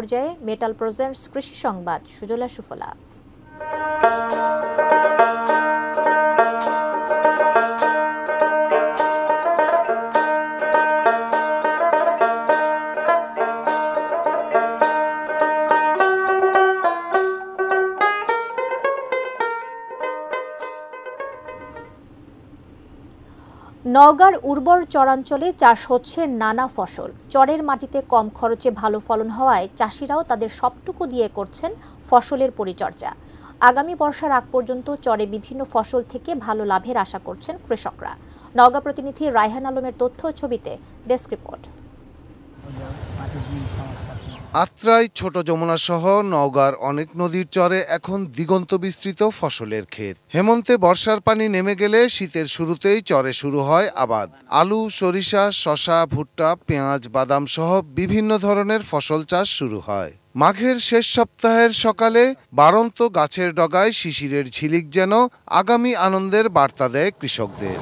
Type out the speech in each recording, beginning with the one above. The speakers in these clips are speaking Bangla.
পর্যায়ে মেটাল প্রেজেন্টস কৃষি সংবাদ সুজলা সুফলা। নওগাঁর উর্বর চরাঞ্চলে চাষ হচ্ছে নানা ফসল। চরের মাটিতে কম খরচে ভালো ফলন হওয়ায় চাষিরাও তাদের সবটুকু দিয়ে করছেন ফসলের পরিচর্যা। আগামী বর্ষার আগ পর্যন্ত চরে বিভিন্ন ফসল থেকে ভালো লাভের আশা করছেন কৃষকরা। নওগাঁ প্রতিনিধি রায়হান আলমের তথ্য ছবিতে ডেস্ক রিপোর্ট। আত্রাই, ছোট যমুনা সহ নওগাঁর অনেক নদীর চরে এখন দিগন্ত বিস্তৃত ফসলের ক্ষেত। হেমন্তে বর্ষার পানি নেমে গেলে শীতের শুরুতেই চরে শুরু হয় আবাদ। আলু, সরিষা, শসা, ভুট্টা, পেঁয়াজ, বাদাম সহ বিভিন্ন ধরনের ফসল চাষ শুরু হয়। মাঘের শেষ সপ্তাহের সকালে বাড়ন্ত গাছের ডগায় শিশিরের ঝিলিক যেন আগামী আনন্দের বার্তা দেয় কৃষকদের।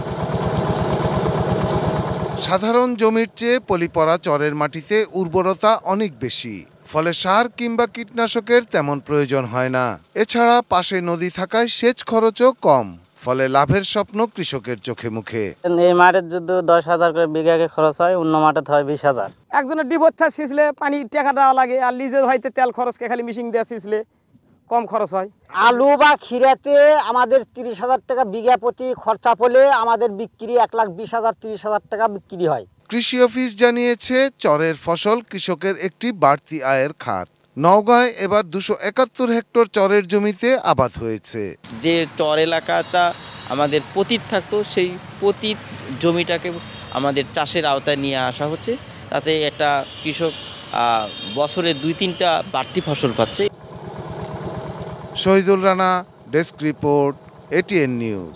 সাধারণ জমির চেয়ে পলিপড়া চরের মাটিতে উর্বরতা অনেক বেশি, ফলে সার কিংবা কীটনাশকের তেমন প্রয়োজন হয় না। এছাড়া পাশে নদী থাকায় সেচ খরচও কম, ফলে লাভের স্বপ্ন কৃষকের চোখে মুখে। এই মাঠের যদি 10,000 করে বিঘাকে খরচ হয়, অন্য মাঠে হয় 20,000। একজনের ডিবোথা সিঁচলে পানি টাকা দেওয়া লাগে, আর লিজে হয়তো তেল খরচকে খালি মিশিং দিয়ে সিঁচলে কম খরচ হয়। আলু বা খিরাতে আমাদের 30,000 টাকা বিঘা প্রতি খরচা পড়লে আমাদের বিক্রি 1,20,000 30,000 টাকা বিক্রি হয়। কৃষি অফিস জানিয়েছে চরের ফসল কৃষকের একটি বাড়তি আয়ের খাত। নওগাঁয় এবার 271 হেক্টর চরের জমিতে আবাদ হয়েছে। যে চর এলাকাটা আমাদের পতিত থাকতো, সেই পতিত জমিটাকে আমাদের চাষের আওতায় নিয়ে আসা হচ্ছে, তাতে একটা কৃষক বছরে 2-3টা বাড়তি ফসল পাচ্ছে। Shahidul Rana, desk report, ATN news.